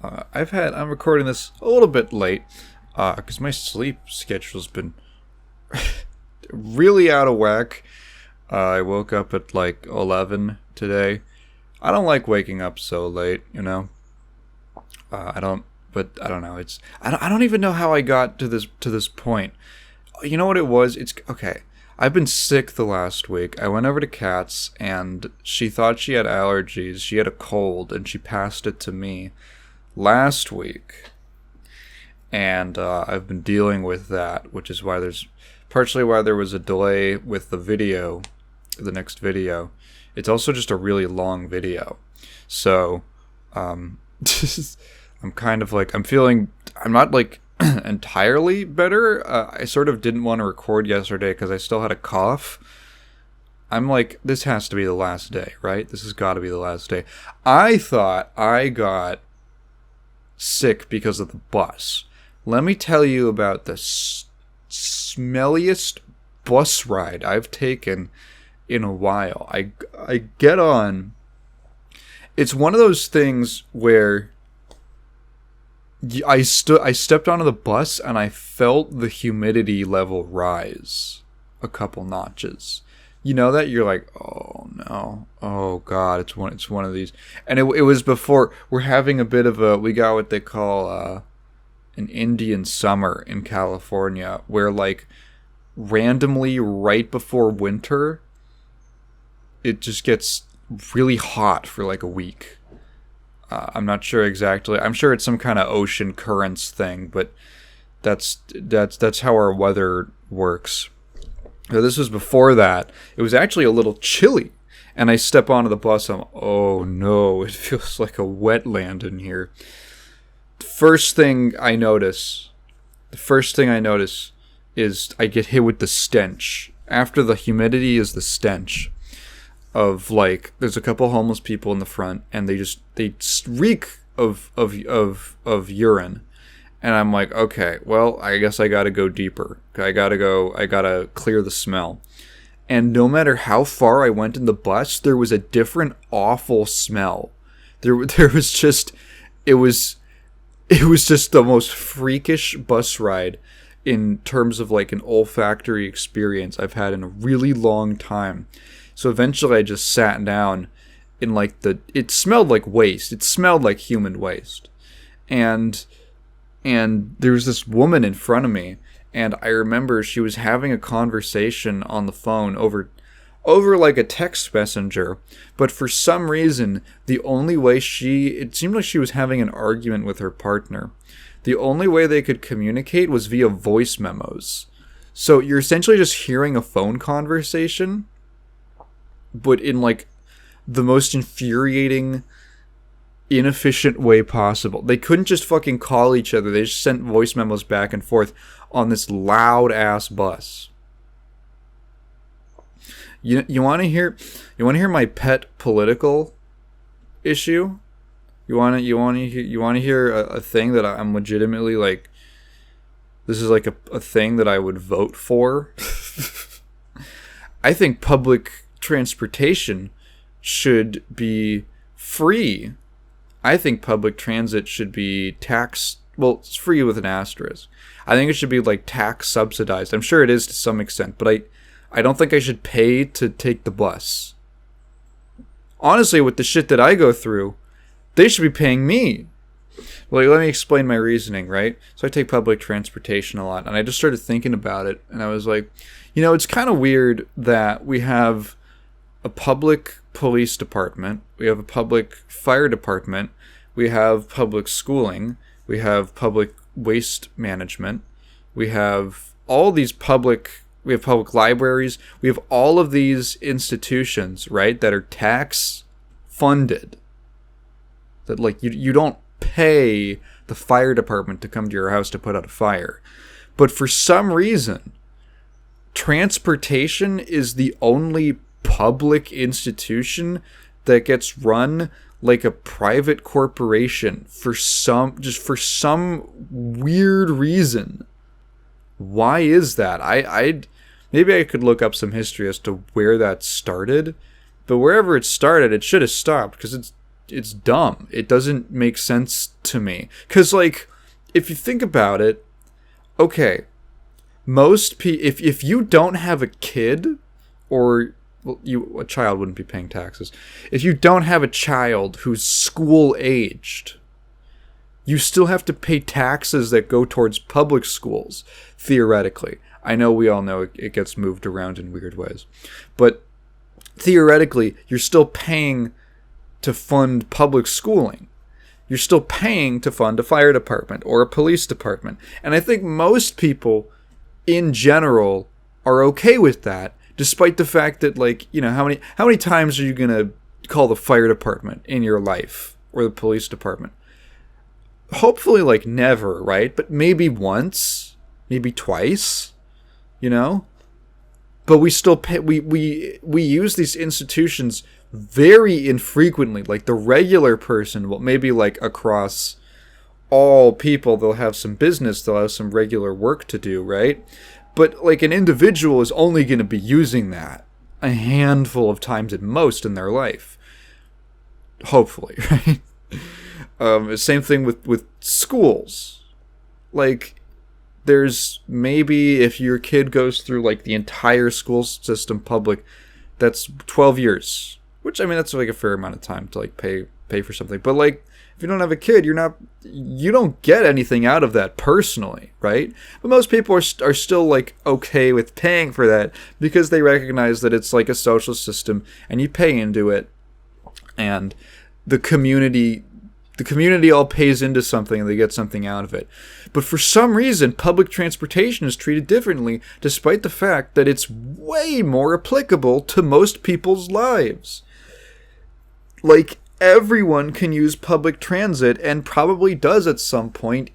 I'm recording this a little bit late, because my sleep schedule's been really out of whack. I woke up at like 11 today. I don't like waking up so late, you know. I don't, but I don't know. I don't even know how I got to this point. You know what it was? It's okay. I've been sick the last week. I went over to Kat's and she thought she had allergies. She had a cold and she passed it to me last week. And I've been dealing with that, which is why partially why there was a delay with the next video. It's also just a really long video. So, I'm kind of like, I'm not like entirely better. I sort of didn't want to record yesterday because I still had a cough. I'm like, this has to be the last day, right? This has got to be the last day. I thought I got sick because of the bus. Let me tell you about the smelliest bus ride I've taken in a while. I get on. It's one of those things where I stepped onto the bus and I felt the humidity level rise a couple notches. You know that? You're like, oh no, oh god, it's one of these. And it was before we got what they call an Indian summer in California, where like randomly right before winter, it just gets really hot for like a week. I'm not sure exactly. I'm sure it's some kind of ocean currents thing, but that's how our weather works. So this was before that. It was actually a little chilly, and I step onto the bus. Oh no, it feels like a wetland in here. The first thing I notice is I get hit with the stench. After the humidity is the stench of like, there's a couple homeless people in the front and they reek of urine, and I'm like, okay, well, I guess I gotta go deeper. I gotta clear the smell. And no matter how far I went in the bus, there was a different awful smell. There was just, it was just the most freakish bus ride in terms of like an olfactory experience I've had in a really long time. So eventually I just sat down in like it smelled like waste. It smelled like human waste. And there was this woman in front of me, and I remember she was having a conversation on the phone over like a text messenger, but for some reason, it seemed like she was having an argument with her partner. The only way they could communicate was via voice memos. So you're essentially just hearing a phone conversation, but in like the most infuriating, inefficient way possible. They couldn't just fucking call each other. They just sent voice memos back and forth on this loud ass bus. You want to hear my pet political issue? You want to hear a thing that I'm legitimately like, this is like a thing that I would vote for? I think public transportation should be free. I think public transit should be taxed. Well, it's free with an asterisk. I think it should be like tax subsidized. I'm sure it is to some extent, but I don't think I should pay to take the bus. Honestly, with the shit that I go through, they should be paying me. Well, let me explain my reasoning, right? So I take public transportation a lot, and I just started thinking about it, and I was like, it's kind of weird that we have a public police department, we have a public fire department, we have public schooling, we have public waste management, we have public libraries, we have all of these institutions, right, that are tax funded. That like you don't pay the fire department to come to your house to put out a fire. But for some reason, transportation is the only public institution that gets run like a private corporation for some weird reason. Why is that? Maybe I could look up some history as to where that started, but wherever it started, it should have stopped, because it's dumb. It doesn't make sense to me. Because, like, if you think about it, okay, if you don't have a kid, or a child wouldn't be paying taxes. If you don't have a child who's school aged, you still have to pay taxes that go towards public schools, theoretically. I know we all know it gets moved around in weird ways. But theoretically, you're still paying to fund public schooling. You're still paying to fund a fire department or a police department. And I think most people, in general, are okay with that, despite the fact that, like, you know, how many times are you going to call the fire department in your life, or the police department? Hopefully, like, never, right? But maybe once, maybe twice, you know? But we still pay, we use these institutions very infrequently. Like, the regular person will maybe, like, across all people, they'll have some business, they'll have some regular work to do, right? But, like, an individual is only going to be using that a handful of times at most in their life. Hopefully, right? Same thing with schools. Like, there's maybe, if your kid goes through, like, the entire school system public, that's 12 years. Which, I mean, that's, like, a fair amount of time to, like, pay for something. But, like, if you don't have a kid, you don't get anything out of that personally, right? But most people are still, like, okay with paying for that, because they recognize that it's like a social system and you pay into it, and the community all pays into something and they get something out of it. But for some reason, public transportation is treated differently, despite the fact that it's way more applicable to most people's lives. Like, everyone can use public transit, and probably does at some point.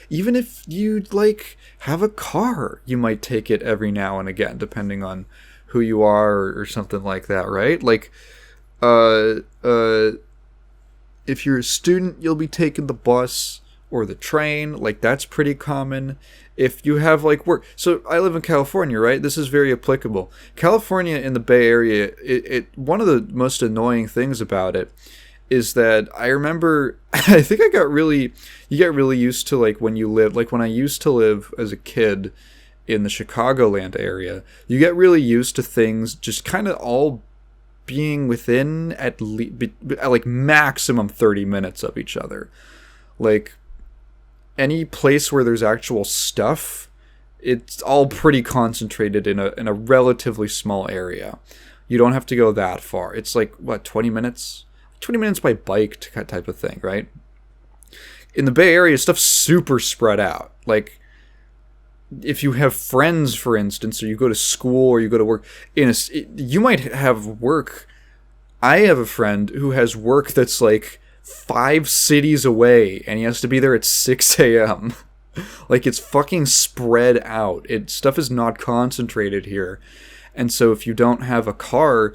Even if you, like, have a car, you might take it every now and again, depending on who you are, or something like that, right? Like, if you're a student, you'll be taking the bus or the train. Like, that's pretty common. If you have, like, work. So I live in California, right? This is very applicable. California in the Bay Area, one of the most annoying things about it is that I remember, I think you get really used to, like, when you live, like, when I used to live as a kid in the Chicagoland area, you get really used to things just kind of all being within at like maximum 30 minutes of each other. Like, any place where there's actual stuff, it's all pretty concentrated in a relatively small area. You don't have to go that far. It's like, what, 20 minutes? 20 minutes by bike type of thing, right? In the Bay Area, stuff's super spread out. Like, if you have friends, for instance, or you go to school or you go to work, you might have work. I have a friend who has work that's like 5 cities away, and he has to be there at 6 a.m. Like, it's fucking spread out. Stuff is not concentrated here. And so if you don't have a car,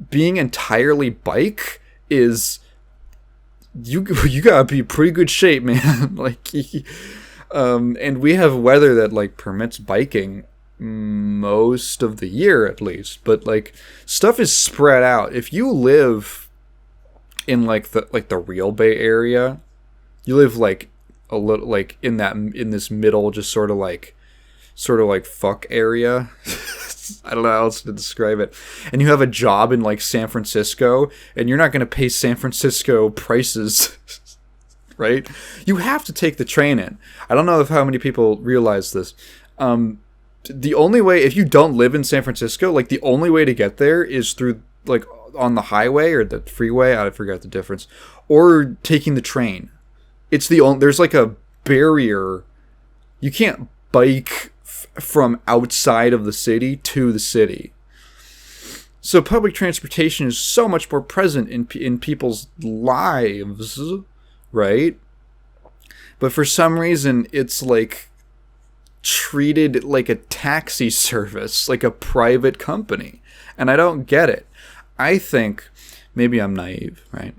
being entirely bike is, you gotta be in pretty good shape, man. Like, and we have weather that, like, permits biking most of the year, at least. But, like, stuff is spread out. If you live in, like, the real Bay Area, you live, like, a little, like, in this middle, just sort of like fuck area. I don't know how else to describe it. And you have a job in, like, San Francisco, and you're not going to pay San Francisco prices. Right? You have to take the train in. I don't know how many people realize this. The only way, if you don't live in San Francisco, like, the only way to get there is through, like, on the highway or the freeway. I forgot the difference. Or taking the train. It's there's, like, a barrier. You can't bike from outside of the city to the city. So public transportation is so much more present in people's lives, right? But for some reason, it's, like, treated like a taxi service, like a private company. And I don't get it. I think, maybe I'm naive, right?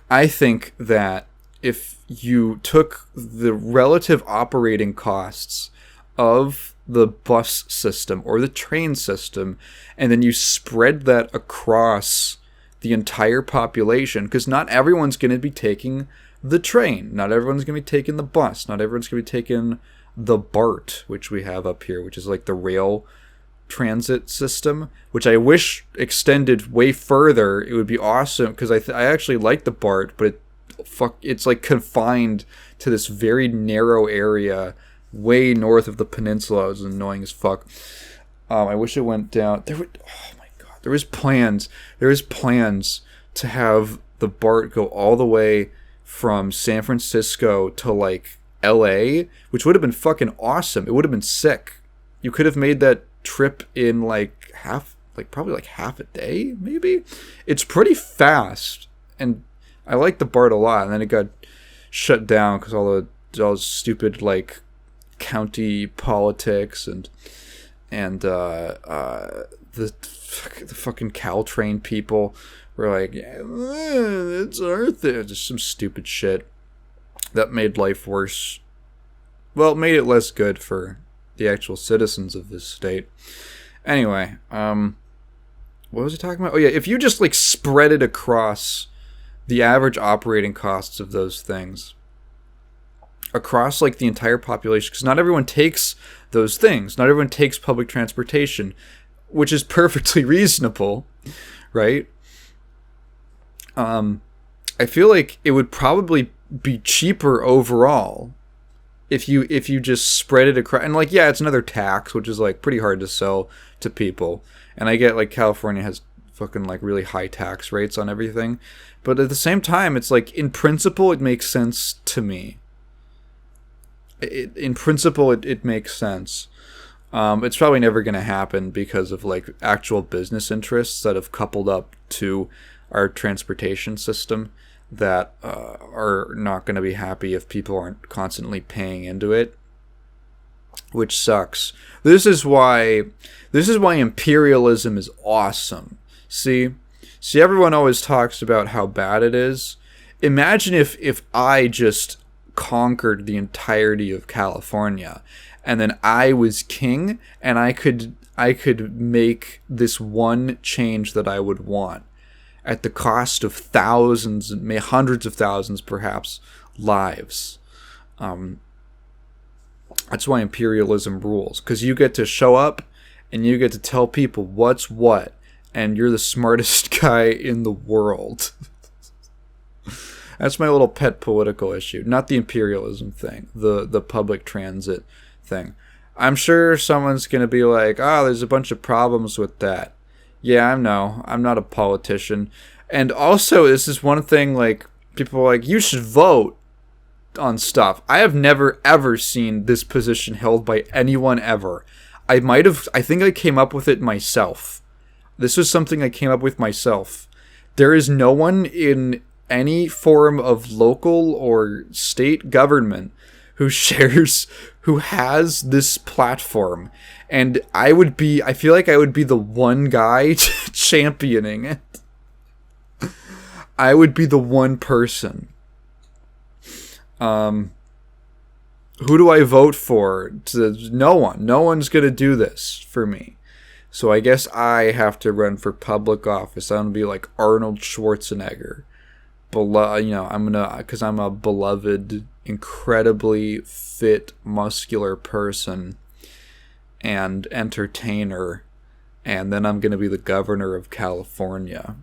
I think that if you took the relative operating costs of the bus system or the train system, and then you spread that across the entire population, because not everyone's going to be taking the train, not everyone's going to be taking the bus, not everyone's going to be taking the BART, which we have up here, which is like the rail transit system, which I wish extended way further. It would be awesome, because I actually like the BART, but it's like confined to this very narrow area way north of the peninsula. It was annoying as fuck. I wish it went down. Oh my god, there was plans to have the BART go all the way from San Francisco to like LA, which would have been fucking awesome. It would have been sick. You could have made that trip in probably half a day, maybe. It's pretty fast, and I like the BART a lot. And then it got shut down because all those stupid like county politics and the fucking Caltrain people were like, it's our thing. Just some stupid shit that made life worse. Well, it made it less good for the actual citizens of this state. Anyway, what was I talking about? Oh yeah, if you just like spread it across the average operating costs of those things across like the entire population, because not everyone takes those things, not everyone takes public transportation, which is perfectly reasonable, right? I feel like it would probably be cheaper overall if you just spread it across. And like, yeah, it's another tax, which is like pretty hard to sell to people. And I get like California has fucking like really high tax rates on everything, but at the same time, it's like in principle it makes sense to me. In principle it makes sense. It's probably never going to happen because of like actual business interests that have coupled up to our transportation system that are not going to be happy if people aren't constantly paying into it, which sucks. This is why imperialism is awesome. See, everyone always talks about how bad it is. Imagine if I just conquered the entirety of California, and then I was king, and I could make this one change that I would want at the cost of thousands, hundreds of thousands, perhaps, lives. That's why imperialism rules, because you get to show up and you get to tell people what's what, and you're the smartest guy in the world. That's my little pet political issue. Not the imperialism thing, the public transit thing. I'm sure someone's going to be like, there's a bunch of problems with that. Yeah, I know. I'm not a politician. And also, this is one thing, like, people are like, you should vote on stuff. I have never, ever seen this position held by anyone ever. I think I came up with it myself. This was something I came up with myself. There is no one in any form of local or state government who has this platform, and I feel like I would be the one guy championing it. I would be the one person. Who do I vote for? No one. No one's gonna do this for me. So I guess I have to run for public office. I'm gonna be like Arnold Schwarzenegger. Because I'm a beloved, incredibly fit, muscular person and entertainer, and then I'm gonna be the governor of California.